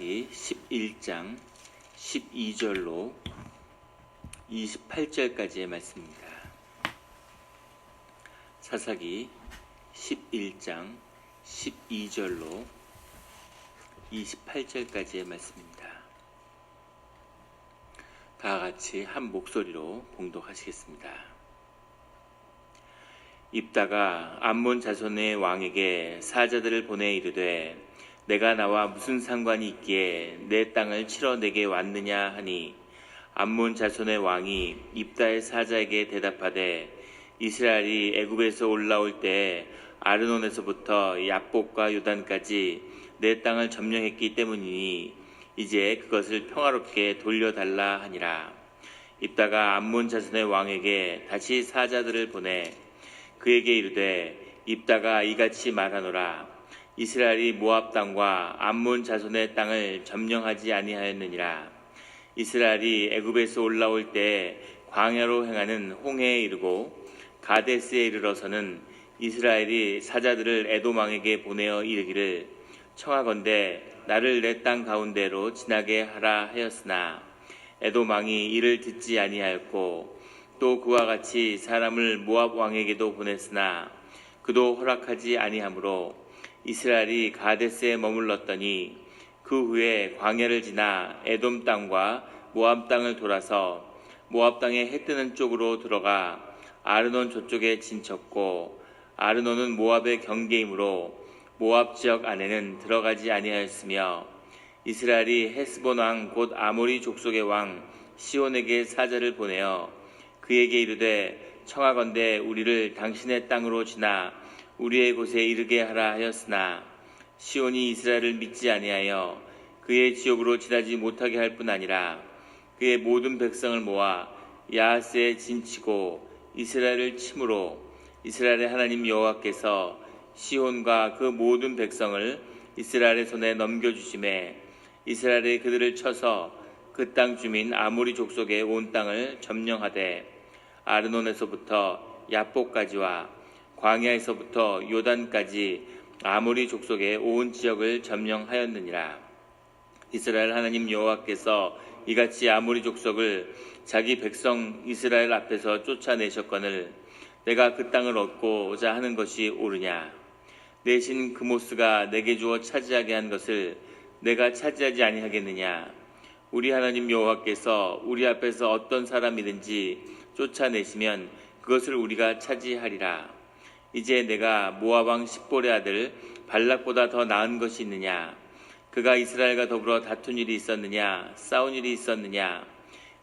11장 12절로 28절까지의 말씀입니다. 사사기 11장 12절로 28절까지의 말씀입니다. 다 같이 한 목소리로 봉독하시겠습니다. 입다가 암몬 자손의 왕에게 사자들을 보내 이르되 내가 나와 무슨 상관이 있기에 내 땅을 치러 내게 왔느냐 하니 암몬 자손의 왕이 입다의 사자에게 대답하되 이스라엘이 애굽에서 올라올 때 아르논에서부터 야복과 요단까지 내 땅을 점령했기 때문이니 이제 그것을 평화롭게 돌려달라 하니라. 입다가 암몬 자손의 왕에게 다시 사자들을 보내 그에게 이르되 입다가 이같이 말하노라. 이스라엘이 모압 땅과 암몬 자손의 땅을 점령하지 아니하였느니라. 이스라엘이 애굽에서 올라올 때 광야로 행하는 홍해에 이르고 가데스에 이르러서는 이스라엘이 사자들을 에돔 왕에게 보내어 이르기를 청하건대 나를 내 땅 가운데로 지나게 하라 하였으나 에돔 왕이 이를 듣지 아니하였고 또 그와 같이 사람을 모압 왕에게도 보냈으나 그도 허락하지 아니하므로 이스라엘이 가데스에 머물렀더니 그 후에 광야를 지나 에돔 땅과 모압 땅을 돌아서 모압 땅의 해 뜨는 쪽으로 들어가 아르논 저쪽에 진쳤고 아르논은 모압의 경계이므로 모압 지역 안에는 들어가지 아니하였으며 이스라엘이 헤스본 왕 곧 아모리 족속의 왕 시온에게 사자를 보내어 그에게 이르되 청하건대 우리를 당신의 땅으로 지나 우리의 곳에 이르게 하라 하였으나 시온이 이스라엘을 믿지 아니하여 그의 지역으로 지나지 못하게 할 뿐 아니라 그의 모든 백성을 모아 야하스에 진치고 이스라엘을 침으로 이스라엘의 하나님 여호와께서 시온과 그 모든 백성을 이스라엘의 손에 넘겨주심에 이스라엘이 그들을 쳐서 그 땅 주민 아모리 족속의 온 땅을 점령하되 아르논에서부터 야복까지와 광야에서부터 요단까지 아모리 족속의 온 지역을 점령하였느니라. 이스라엘 하나님 여호와께서 이같이 아모리 족속을 자기 백성 이스라엘 앞에서 쫓아내셨거늘 내가 그 땅을 얻고자 하는 것이 옳으냐. 내 신 그모스가 내게 주어 차지하게 한 것을 내가 차지하지 아니하겠느냐. 우리 하나님 여호와께서 우리 앞에서 어떤 사람이든지 쫓아내시면 그것을 우리가 차지하리라. 이제 내가 모압 왕 십볼의 아들 발락보다 더 나은 것이 있느냐. 그가 이스라엘과 더불어 다툰 일이 있었느냐. 싸운 일이 있었느냐.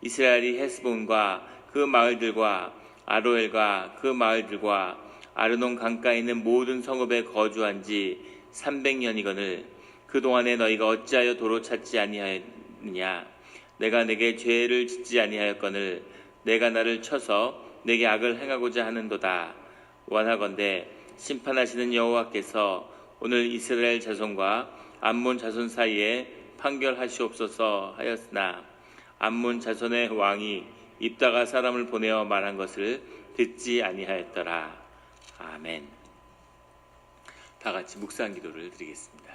이스라엘이 헤스본과 그 마을들과 아로엘과 그 마을들과 아르논 강가에 있는 모든 성읍에 거주한 지 300년이거늘 그동안에 너희가 어찌하여 도로 찾지 아니하였느냐. 내가 내게 죄를 짓지 아니하였거늘 내가 나를 쳐서 내게 악을 행하고자 하는도다. 원하건대 심판하시는 여호와께서 오늘 이스라엘 자손과 암몬 자손 사이에 판결하시옵소서 하였으나 암몬 자손의 왕이 입다가 사람을 보내어 말한 것을 듣지 아니하였더라. 아멘. 다 같이 묵상 기도를 드리겠습니다.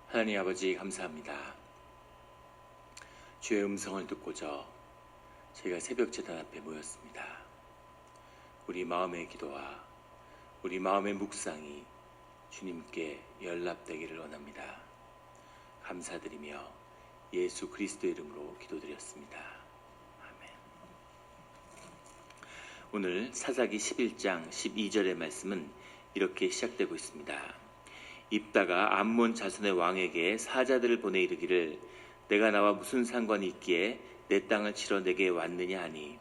하나님 아버지 감사합니다. 주의 음성을 듣고자 저희가 새벽 제단 앞에 모였습니다. 우리 마음의 기도와 우리 마음의 묵상이 주님께 연락되기를 원합니다. 감사드리며 예수 그리스도 이름으로 기도드렸습니다. 아멘. 오늘 사사기 11장 12절의 말씀은 이렇게 시작되고 있습니다. 입다가 암몬 자손의 왕에게 사자들을 보내 이르기를 내가 나와 무슨 상관이 있기에 내 땅을 치러 내게 왔느냐 하니,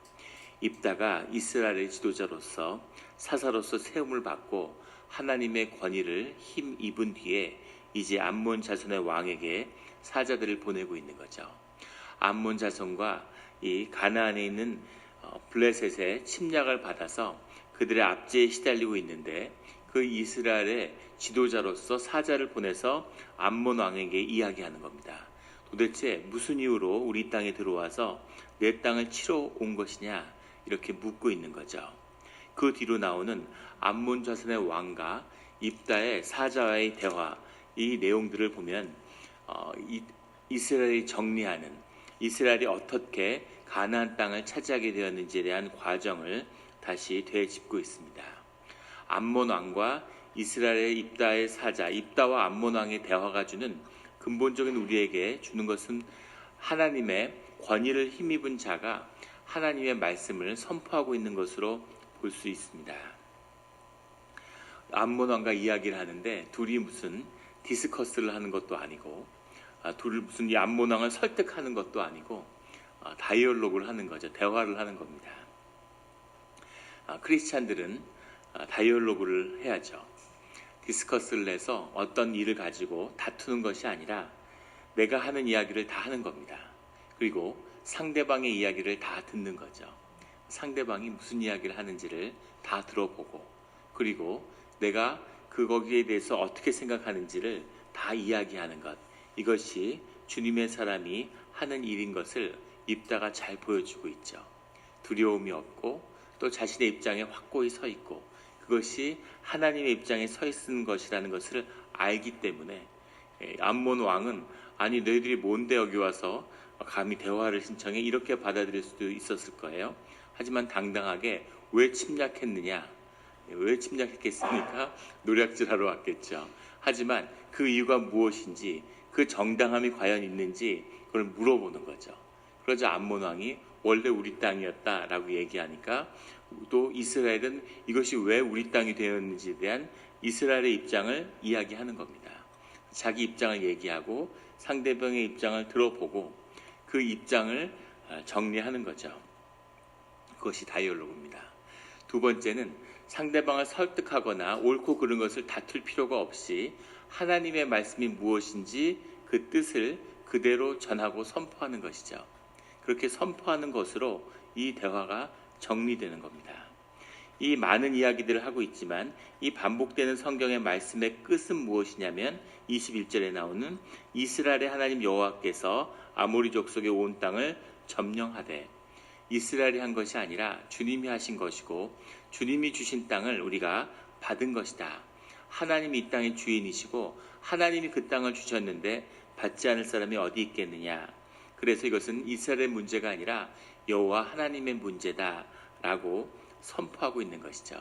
입다가 이스라엘의 지도자로서 사사로서 세움을 받고 하나님의 권위를 힘 입은 뒤에 이제 암몬 자손의 왕에게 사자들을 보내고 있는 거죠. 암몬 자손과 이 가나안에 있는 블레셋의 침략을 받아서 그들의 압제에 시달리고 있는데, 그 이스라엘의 지도자로서 사자를 보내서 암몬 왕에게 이야기하는 겁니다. 도대체 무슨 이유로 우리 땅에 들어와서 내 땅을 치러 온 것이냐, 이렇게 묻고 있는 거죠. 그 뒤로 나오는 암몬 자손의 왕과 입다의 사자와의 대화, 이 내용들을 보면 이스라엘이 정리하는, 이스라엘이 어떻게 가나안 땅을 차지하게 되었는지에 대한 과정을 다시 되짚고 있습니다. 암몬 왕과 이스라엘의 입다의 사자, 입다와 암몬 왕의 대화가 주는 근본적인 우리에게 주는 것은 하나님의 권위를 힘입은 자가 하나님의 말씀을 선포하고 있는 것으로 볼 수 있습니다. 암몬 왕과 이야기를 하는데 둘이 무슨 디스커스를 하는 것도 아니고, 둘을 무슨 이 암몬 왕을 설득하는 것도 아니고, 다이얼로그를 하는 거죠. 대화를 하는 겁니다. 크리스찬들은 다이얼로그를 해야죠. 디스커스를 해서 어떤 일을 가지고 다투는 것이 아니라 내가 하는 이야기를 다 하는 겁니다. 그리고 상대방의 이야기를 다 듣는 거죠. 상대방이 무슨 이야기를 하는지를 다 들어보고, 그리고 내가 거기에 대해서 어떻게 생각하는지를 다 이야기하는 것, 이것이 주님의 사람이 하는 일인 것을 입다가 잘 보여주고 있죠. 두려움이 없고 또 자신의 입장에 확고히 서 있고, 그것이 하나님의 입장에 서 있는 것이라는 것을 알기 때문에 암몬 왕은 아니 너희들이 뭔데 여기 와서 감히 대화를 신청해, 이렇게 받아들일 수도 있었을 거예요. 하지만 당당하게 왜 침략했느냐, 왜 침략했겠습니까? 노략질하러 왔겠죠. 하지만 그 이유가 무엇인지, 그 정당함이 과연 있는지 그걸 물어보는 거죠. 그러자 암몬 왕이 원래 우리 땅이었다라고 얘기하니까 또 이스라엘은 이것이 왜 우리 땅이 되었는지에 대한 이스라엘의 입장을 이야기하는 겁니다. 자기 입장을 얘기하고 상대방의 입장을 들어보고 그 입장을 정리하는 거죠. 그것이 다이얼로그입니다. 두 번째는 상대방을 설득하거나 옳고 그른 것을 다툴 필요가 없이 하나님의 말씀이 무엇인지 그 뜻을 그대로 전하고 선포하는 것이죠. 그렇게 선포하는 것으로 이 대화가 정리되는 겁니다. 이 많은 이야기들을 하고 있지만 이 반복되는 성경의 말씀의 끝은 무엇이냐면 21절에 나오는 이스라엘의 하나님 여호와께서 아모리 족속의 온 땅을 점령하되, 이스라엘이 한 것이 아니라 주님이 하신 것이고 주님이 주신 땅을 우리가 받은 것이다. 하나님이 이 땅의 주인이시고 하나님이 그 땅을 주셨는데 받지 않을 사람이 어디 있겠느냐. 그래서 이것은 이스라엘의 문제가 아니라 여호와 하나님의 문제다라고 선포하고 있는 것이죠.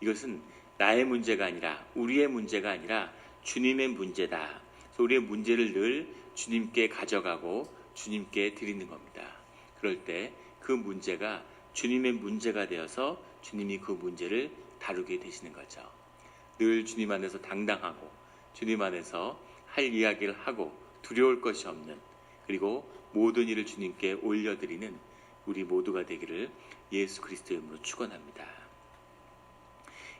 이것은 나의 문제가 아니라, 우리의 문제가 아니라 주님의 문제다. 그래서 우리의 문제를 늘 주님께 가져가고 주님께 드리는 겁니다. 그럴 때 그 문제가 주님의 문제가 되어서 주님이 그 문제를 다루게 되시는 거죠. 늘 주님 안에서 당당하고 주님 안에서 할 이야기를 하고 두려울 것이 없는, 그리고 모든 일을 주님께 올려드리는 우리 모두가 되기를 예수 그리스도의 이름으로 축원합니다.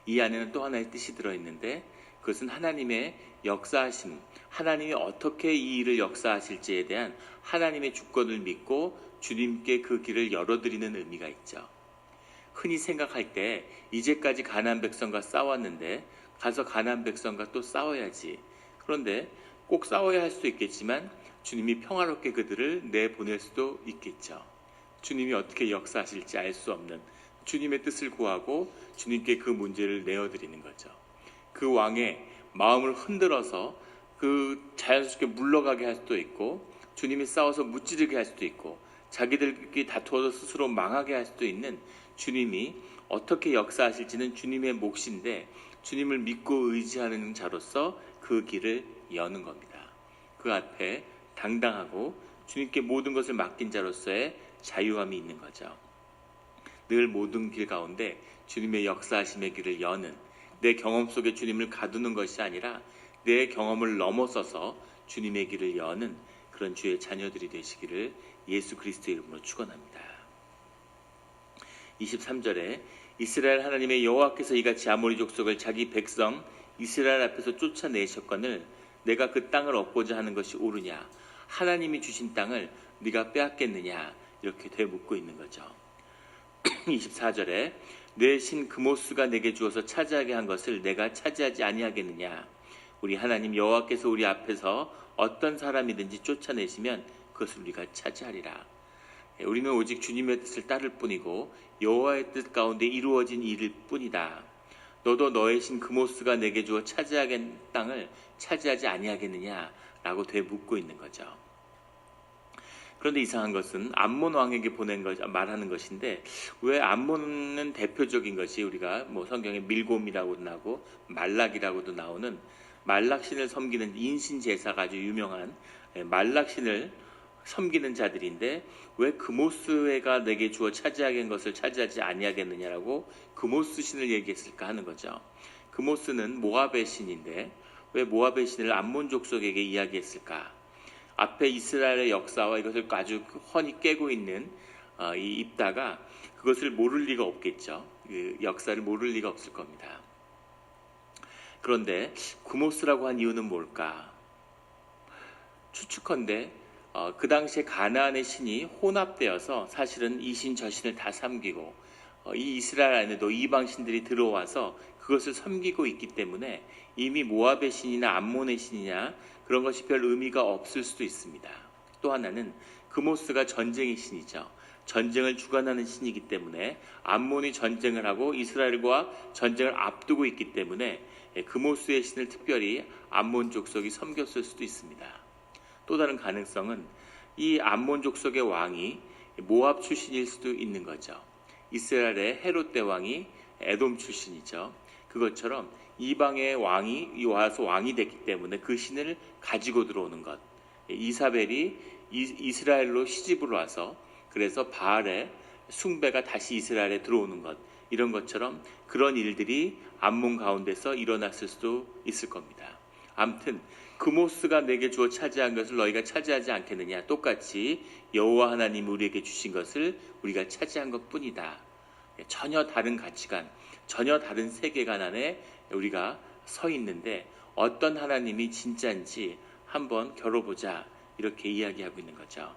이 안에는 또 하나의 뜻이 들어있는데, 그것은 하나님의 역사하심, 하나님이 어떻게 이 일을 역사하실지에 대한 하나님의 주권을 믿고 주님께 그 길을 열어드리는 의미가 있죠. 흔히 생각할 때 이제까지 가나안 백성과 싸웠는데 가서 가나안 백성과 또 싸워야지. 그런데 꼭 싸워야 할 수도 있겠지만 주님이 평화롭게 그들을 내보낼 수도 있겠죠. 주님이 어떻게 역사하실지 알 수 없는 주님의 뜻을 구하고 주님께 그 문제를 내어드리는 거죠. 그 왕의 마음을 흔들어서 그 자연스럽게 물러가게 할 수도 있고, 주님이 싸워서 무찌르게 할 수도 있고, 자기들끼리 다투어서 스스로 망하게 할 수도 있는 주님이 어떻게 역사하실지는 주님의 몫인데, 주님을 믿고 의지하는 자로서 그 길을 여는 겁니다. 그 앞에 당당하고 주님께 모든 것을 맡긴 자로서의 자유함이 있는 거죠. 늘 모든 길 가운데 주님의 역사하심의 길을 여는, 내 경험 속에 주님을 가두는 것이 아니라 내 경험을 넘어서서 주님의 길을 여는 그런 주의 자녀들이 되시기를 예수 그리스도의 이름으로 축원합니다. 23절에 이스라엘 하나님의 여호와께서 이같이 아모리 족속을 자기 백성 이스라엘 앞에서 쫓아내셨거늘 내가 그 땅을 얻고자 하는 것이 옳으냐, 하나님이 주신 땅을 네가 빼앗겠느냐, 이렇게 되묻고 있는 거죠. 24절에 내 신 그모스가 내게 주어서 차지하게 한 것을 내가 차지하지 아니하겠느냐, 우리 하나님 여호와께서 우리 앞에서 어떤 사람이든지 쫓아내시면 그것을 우리가 차지하리라. 우리는 오직 주님의 뜻을 따를 뿐이고 여호와의 뜻 가운데 이루어진 일일 뿐이다. 너도 너의 신 그모스가 내게 주어 차지하겠는 땅을 차지하지 아니하겠느냐라고 되묻고 있는 거죠. 그런데 이상한 것은 암몬 왕에게 말하는 것인데, 왜 암몬은 대표적인 것이 우리가 성경에 밀곰이라고도 나오고 말락이라고도 나오는 말락신을 섬기는 인신 제사가 아주 유명한 말락신을 섬기는 자들인데, 왜 그모스가 내게 주어 차지하게 한 것을 차지하지 아니하겠느냐라고 그모스 신을 얘기했을까 하는 거죠. 그모스는 모압의 신인데 왜 모압의 신을 암몬 족속에게 이야기했을까? 앞에 이스라엘의 역사와 이것을 아주 훤히 깨고 있는 이 입다가 그것을 모를 리가 없겠죠. 그 역사를 모를 리가 없을 겁니다. 그런데 그모스라고 한 이유는 뭘까? 추측컨대 그 당시에 가나안의 신이 혼합되어서 사실은 이 신 저 신을 다 섬기고 이 이스라엘 안에도 이방 신들이 들어와서 그것을 섬기고 있기 때문에 이미 모압의 신이나 암몬의 신이냐 그런 것이 별 의미가 없을 수도 있습니다. 또 하나는 그모스가 전쟁의 신이죠. 전쟁을 주관하는 신이기 때문에 암몬이 전쟁을 하고 이스라엘과 전쟁을 앞두고 있기 때문에 그모스의 신을 특별히 암몬 족속이 섬겼을 수도 있습니다. 또 다른 가능성은 이 암몬 족속의 왕이 모압 출신일 수도 있는 거죠. 이스라엘의 헤롯 대왕이 에돔 출신이죠. 그것처럼 이방의 왕이 와서 왕이 됐기 때문에 그 신을 가지고 들어오는 것. 이사벨이 이스라엘로 시집을 와서 그래서 바알의 숭배가 다시 이스라엘에 들어오는 것. 이런 것처럼 그런 일들이 암몬 가운데서 일어났을 수도 있을 겁니다. 아무튼 그모스가 내게 주어 차지한 것을 너희가 차지하지 않겠느냐. 똑같이 여호와 하나님이 우리에게 주신 것을 우리가 차지한 것뿐이다. 전혀 다른 가치관, 전혀 다른 세계관 안에 우리가 서 있는데 어떤 하나님이 진짜인지 한번 겨뤄보자, 이렇게 이야기하고 있는 거죠.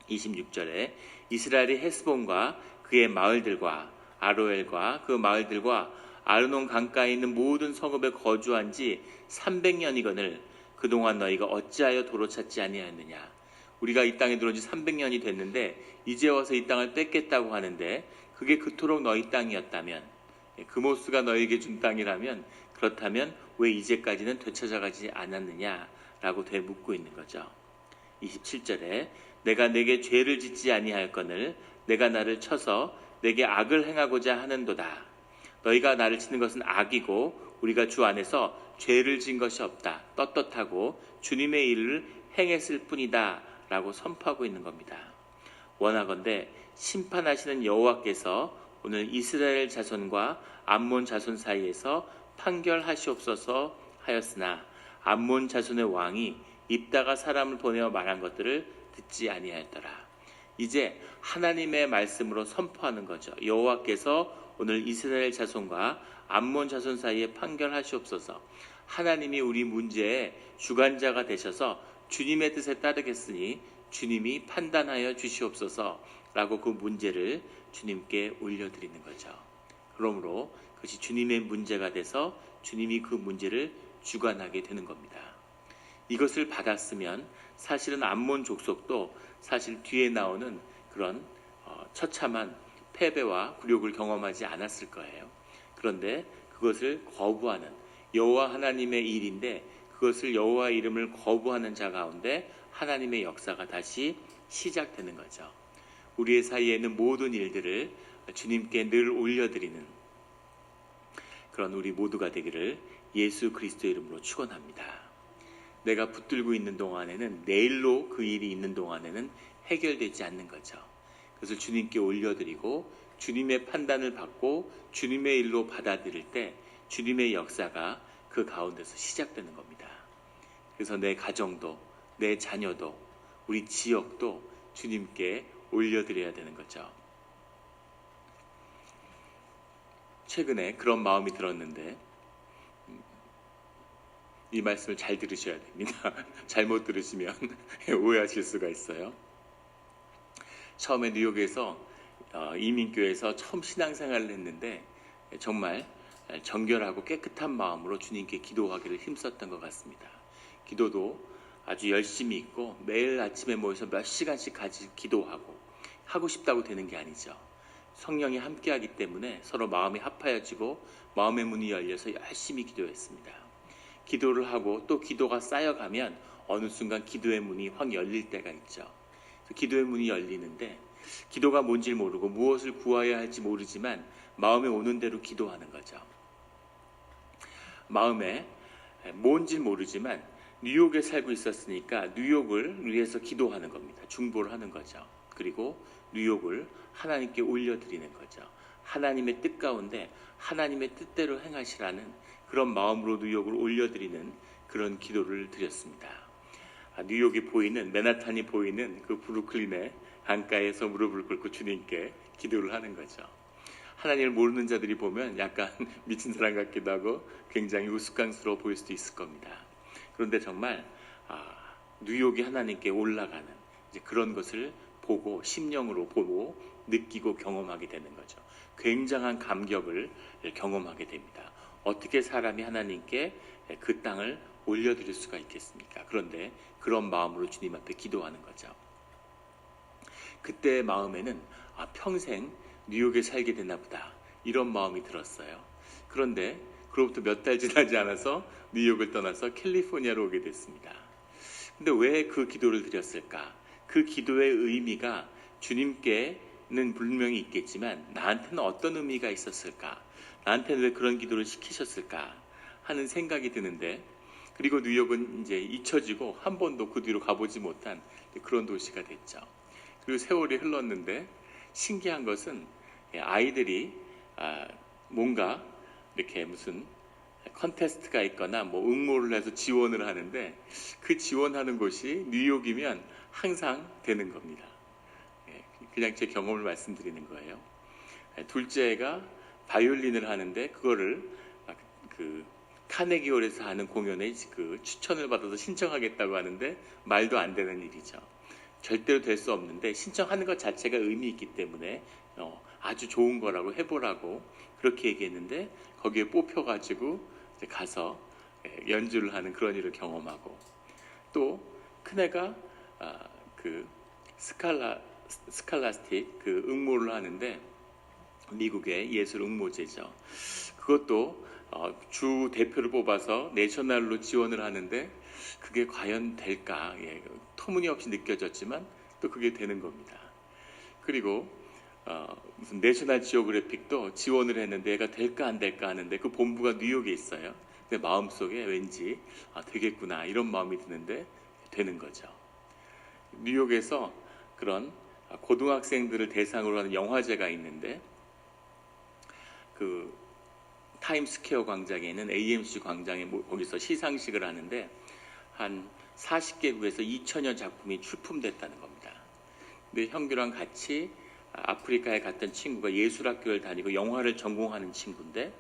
26절에 이스라엘이 헤스본과 그의 마을들과 아로엘과 그 마을들과 아르논 강가에 있는 모든 성읍에 거주한 지 300년이거늘 그동안 너희가 어찌하여 도로 찾지 아니하였느냐. 우리가 이 땅에 들어온 지 300년이 됐는데 이제 와서 이 땅을 뺏겠다고 하는데 그게 그토록 너희 땅이었다면, 그모스가 너희에게 준 땅이라면, 그렇다면 왜 이제까지는 되찾아가지 않았느냐라고 되묻고 있는 거죠. 27절에 내가 내게 죄를 짓지 아니하였거늘 내가 나를 쳐서 내게 악을 행하고자 하는도다. 너희가 나를 치는 것은 악이고 우리가 주 안에서 죄를 지은 것이 없다. 떳떳하고 주님의 일을 행했을 뿐이다 라고 선포하고 있는 겁니다. 원하건대 심판하시는 여호와께서 오늘 이스라엘 자손과 암몬 자손 사이에서 판결하시옵소서 하였으나 암몬 자손의 왕이 입다가 사람을 보내어 말한 것들을 듣지 아니하였더라. 이제 하나님의 말씀으로 선포하는 거죠. 여호와께서 오늘 이스라엘 자손과 암몬 자손 사이에 판결하시옵소서. 하나님이 우리 문제의 주관자가 되셔서 주님의 뜻에 따르겠으니 주님이 판단하여 주시옵소서 라고 그 문제를 주님께 올려드리는 거죠. 그러므로 그것이 주님의 문제가 돼서 주님이 그 문제를 주관하게 되는 겁니다. 이것을 받았으면 사실은 암몬 족속도 사실 뒤에 나오는 그런 처참한 패배와 굴욕을 경험하지 않았을 거예요. 그런데 그것을 거부하는, 여호와 하나님의 일인데 그것을 여호와 이름을 거부하는 자 가운데 하나님의 역사가 다시 시작되는 거죠. 우리의 사이에 있는 모든 일들을 주님께 늘 올려드리는, 그런 우리 모두가 되기를 예수 그리스도의 이름으로 축원합니다. 내가 붙들고 있는 동안에는, 내일로 그 일이 있는 동안에는 해결되지 않는 거죠. 그래서 주님께 올려드리고 주님의 판단을 받고 주님의 일로 받아들일 때 주님의 역사가 그 가운데서 시작되는 겁니다. 그래서 내 가정도, 내 자녀도, 우리 지역도 주님께 올려드려야 되는 거죠. 최근에 그런 마음이 들었는데, 이 말씀을 잘 들으셔야 됩니다. 잘못 들으시면 오해하실 수가 있어요. 처음에 뉴욕에서 이민교회에서 처음 신앙생활을 했는데 정말 정결하고 깨끗한 마음으로 주님께 기도하기를 힘썼던 것 같습니다. 기도도 아주 열심히 있고 매일 아침에 모여서 몇 시간씩 같이 기도하고, 하고 싶다고 되는 게 아니죠. 성령이 함께하기 때문에 서로 마음이 합하여지고 마음의 문이 열려서 열심히 기도했습니다. 기도를 하고 또 기도가 쌓여가면 어느 순간 기도의 문이 확 열릴 때가 있죠. 기도의 문이 열리는데 기도가 뭔지 모르고 무엇을 구해야 할지 모르지만 마음에 오는 대로 기도하는 거죠. 마음에 뭔지 모르지만 뉴욕에 살고 있었으니까 뉴욕을 위해서 기도하는 겁니다. 중보를 하는 거죠. 그리고 뉴욕을 하나님께 올려드리는 거죠. 하나님의 뜻 가운데 하나님의 뜻대로 행하시라는 그런 마음으로 뉴욕을 올려드리는 그런 기도를 드렸습니다. 뉴욕이 보이는, 맨하탄이 보이는 그 브루클린의 강가에서 무릎을 꿇고 주님께 기도를 하는 거죠. 하나님을 모르는 자들이 보면 약간 미친 사람 같기도 하고 굉장히 우스꽝스러워 보일 수도 있을 겁니다. 그런데 정말 뉴욕이 하나님께 올라가는 이제 그런 것을 보고 심령으로 보고 느끼고 경험하게 되는 거죠. 굉장한 감격을 경험하게 됩니다. 어떻게 사람이 하나님께 그 땅을 올려드릴 수가 있겠습니까? 그런데 그런 마음으로 주님 앞에 기도하는 거죠. 그때의 마음에는 평생 뉴욕에 살게 되나 보다, 이런 마음이 들었어요. 그런데 그로부터 몇 달 지나지 않아서 뉴욕을 떠나서 캘리포니아로 오게 됐습니다. 근데 왜 그 기도를 드렸을까? 그 기도의 의미가 주님께는 분명히 있겠지만 나한테는 어떤 의미가 있었을까? 나한테는 왜 그런 기도를 시키셨을까? 하는 생각이 드는데, 그리고 뉴욕은 이제 잊혀지고 한 번도 그 뒤로 가보지 못한 그런 도시가 됐죠. 그리고 세월이 흘렀는데 신기한 것은 아이들이 뭔가 이렇게 무슨 컨테스트가 있거나 뭐 응모를 해서 지원을 하는데 그 지원하는 곳이 뉴욕이면 항상 되는 겁니다. 그냥 제 경험을 말씀드리는 거예요. 둘째가 바이올린을 하는데 그거를 그 카네기홀에서 하는 공연에 그 추천을 받아서 신청하겠다고 하는데 말도 안 되는 일이죠. 절대로 될 수 없는데 신청하는 것 자체가 의미 있기 때문에 아주 좋은 거라고 해보라고 그렇게 얘기했는데 거기에 뽑혀가지고 이제 가서 연주를 하는 그런 일을 경험하고, 또 큰애가 그 스칼라스틱 그 응모를 하는데 미국의 예술 응모제죠. 그것도 주 대표를 뽑아서 내셔널로 지원을 하는데 그게 과연 될까? 터무니없이 느껴졌지만 또 그게 되는 겁니다. 그리고 무슨 내셔널 지오그래픽도 지원을 했는데 얘가 될까 안 될까 하는데 그 본부가 뉴욕에 있어요. 근데 마음속에 왠지 되겠구나 이런 마음이 드는데 되는 거죠. 뉴욕에서 그런 고등학생들을 대상으로 하는 영화제가 있는데 그 타임스퀘어 광장에 있는 AMC 광장에 거기서 시상식을 하는데 한 40개국에서 2천여 작품이 출품됐다는 겁니다. 근데 형규랑 같이 아프리카에 갔던 친구가 예술학교를 다니고 영화를 전공하는 친구인데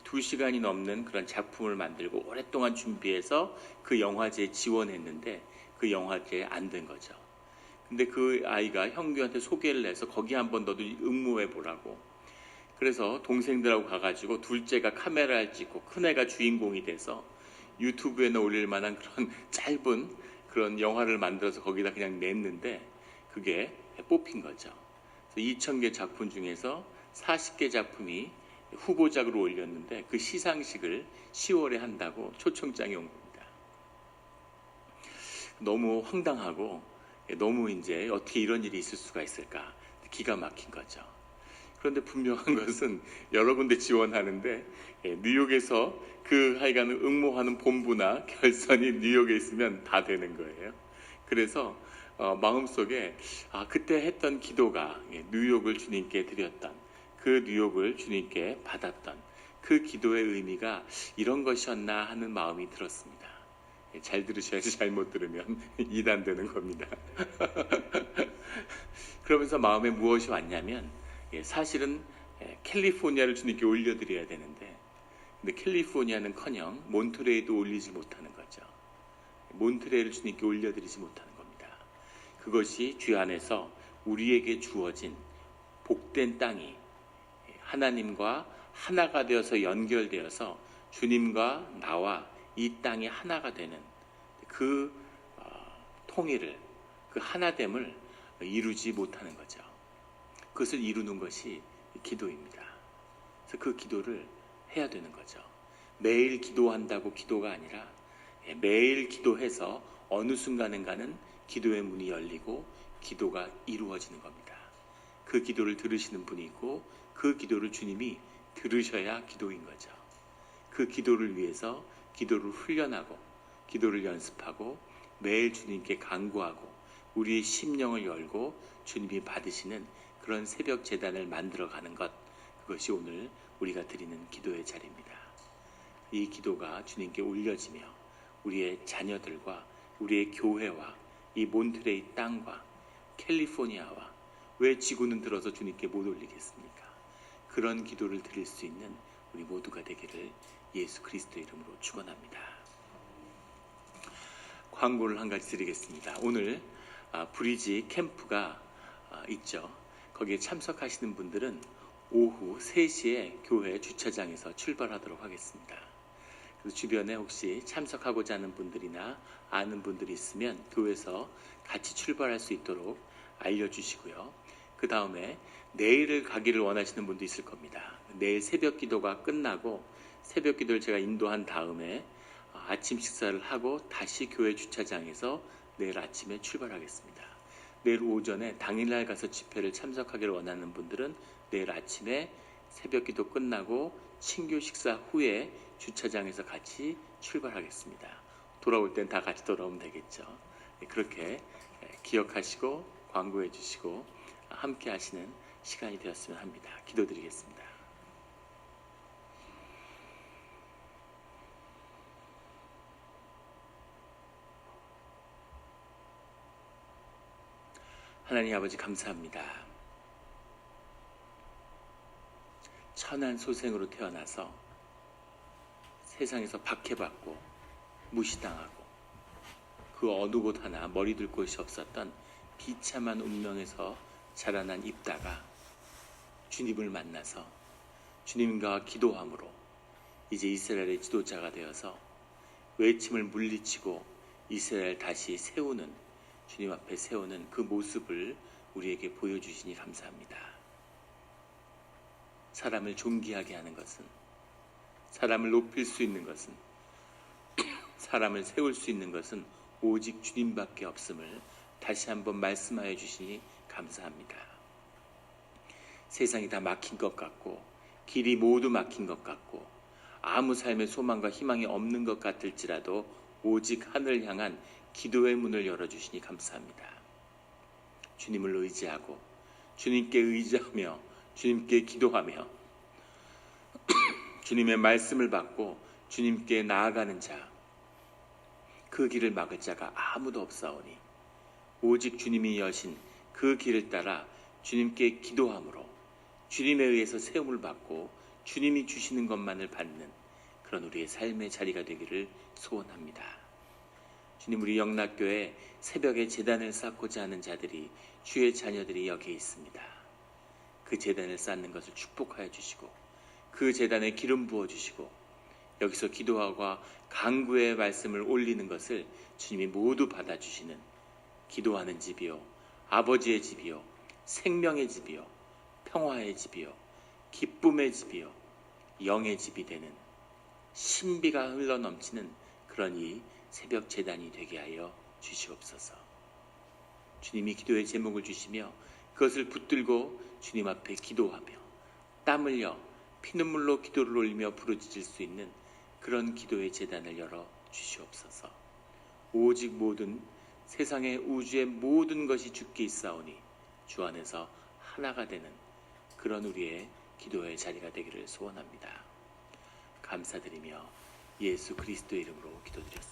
2시간이 넘는 그런 작품을 만들고 오랫동안 준비해서 그 영화제에 지원했는데 그 영화제에 안 된 거죠. 근데 그 아이가 형규한테 소개를 해서 거기 한번 너도 응모해 보라고. 그래서 동생들하고 가가지고 둘째가 카메라를 찍고 큰애가 주인공이 돼서 유튜브에는 올릴 만한 그런 짧은 그런 영화를 만들어서 거기다 그냥 냈는데 그게 뽑힌 거죠. 2,000개 작품 중에서 40개 작품이 후보작으로 올렸는데 그 시상식을 10월에 한다고 초청장이 온 겁니다. 너무 황당하고 너무 이제 어떻게 이런 일이 있을 수가 있을까? 기가 막힌 거죠. 그런데 분명한 것은 여러 군데 지원하는데 뉴욕에서 그 하여간 응모하는 본부나 결선이 뉴욕에 있으면 다 되는 거예요. 그래서 마음속에 그때 했던 기도가 뉴욕을 주님께 드렸던, 그 뉴욕을 주님께 받았던 그 기도의 의미가 이런 것이었나 하는 마음이 들었습니다. 잘 들으셔야지 잘못 들으면 이단되는 겁니다. 그러면서 마음에 무엇이 왔냐면 사실은 캘리포니아를 주님께 올려드려야 되는데, 근데 캘리포니아는커녕 몬트레이도 올리지 못하는 거죠. 몬트레이를 주님께 올려드리지 못하는 겁니다. 그것이 주 안에서 우리에게 주어진 복된 땅이 하나님과 하나가 되어서 연결되어서 주님과 나와 이 땅이 하나가 되는 그 통일을, 그 하나됨을 이루지 못하는 거죠. 그것을 이루는 것이 기도입니다. 그래서 그 기도를 해야 되는 거죠. 매일 기도한다고 기도가 아니라 매일 기도해서 어느 순간인가는 기도의 문이 열리고 기도가 이루어지는 겁니다. 그 기도를 들으시는 분이 있고 그 기도를 주님이 들으셔야 기도인 거죠. 그 기도를 위해서 기도를 훈련하고 기도를 연습하고 매일 주님께 간구하고 우리의 심령을 열고 주님이 받으시는 그런 새벽 제단을 만들어가는 것, 그것이 오늘 우리가 드리는 기도의 자리입니다. 이 기도가 주님께 올려지며 우리의 자녀들과 우리의 교회와 이 몬트레이 땅과 캘리포니아와, 왜 지구는 들어서 주님께 못 올리겠습니까? 그런 기도를 드릴 수 있는 우리 모두가 되기를 예수 그리스도의 이름으로 축원합니다. 광고를 한 가지 드리겠습니다. 오늘 브리지 캠프가 있죠. 거기에 참석하시는 분들은 오후 3시에 교회 주차장에서 출발하도록 하겠습니다. 그래서 주변에 혹시 참석하고자 하는 분들이나 아는 분들이 있으면 교회에서 같이 출발할 수 있도록 알려주시고요. 그 다음에 내일을 가기를 원하시는 분도 있을 겁니다. 내일 새벽 기도가 끝나고 새벽 기도를 제가 인도한 다음에 아침 식사를 하고 다시 교회 주차장에서 내일 아침에 출발하겠습니다. 내일 오전에 당일날 가서 집회를 참석하기를 원하는 분들은 내일 아침에 새벽 기도 끝나고 친교 식사 후에 주차장에서 같이 출발하겠습니다. 돌아올 땐 다 같이 돌아오면 되겠죠. 그렇게 기억하시고 광고해 주시고 함께 하시는 시간이 되었으면 합니다. 기도드리겠습니다. 하나님 아버지 감사합니다. 천한 소생으로 태어나서 세상에서 박해받고 무시당하고 그 어느 곳 하나 머리둘 곳이 없었던 비참한 운명에서 자라난 입다가 주님을 만나서 주님과 기도함으로 이제 이스라엘의 지도자가 되어서 외침을 물리치고 이스라엘 다시 세우는, 주님 앞에 세우는 그 모습을 우리에게 보여주시니 감사합니다. 사람을 존귀하게 하는 것은, 사람을 높일 수 있는 것은, 사람을 세울 수 있는 것은 오직 주님밖에 없음을 다시 한번 말씀하여 주시니 감사합니다. 세상이 다 막힌 것 같고 길이 모두 막힌 것 같고 아무 삶의 소망과 희망이 없는 것 같을지라도 오직 하늘을 향한 기도의 문을 열어주시니 감사합니다. 주님을 의지하고 주님께 의지하며 주님께 기도하며 주님의 말씀을 받고 주님께 나아가는 자, 그 길을 막을 자가 아무도 없사오니 오직 주님이 여신 그 길을 따라 주님께 기도함으로 주님에 의해서 세움을 받고 주님이 주시는 것만을 받는 그런 우리의 삶의 자리가 되기를 소원합니다. 주님, 우리 영락교회 새벽에 제단을 쌓고자 하는 자들이, 주의 자녀들이 여기에 있습니다. 그 제단을 쌓는 것을 축복하여 주시고 그 제단에 기름 부어주시고 여기서 기도하고 간구의 말씀을 올리는 것을 주님이 모두 받아주시는 기도하는 집이요, 아버지의 집이요, 생명의 집이요, 평화의 집이요, 기쁨의 집이요, 영의 집이 되는 신비가 흘러넘치는 그런 이 새벽 제단이 되게 하여 주시옵소서. 주님이 기도의 제목을 주시며 그것을 붙들고 주님 앞에 기도하며 땀 흘려 피눈물로 기도를 올리며 부르짖을 수 있는 그런 기도의 제단을 열어 주시옵소서. 오직 모든 세상의 우주의 모든 것이 주께 있사오니 주 안에서 하나가 되는 그런 우리의 기도의 자리가 되기를 소원합니다. 감사드리며 예수 그리스도의 이름으로 기도드렸습니다.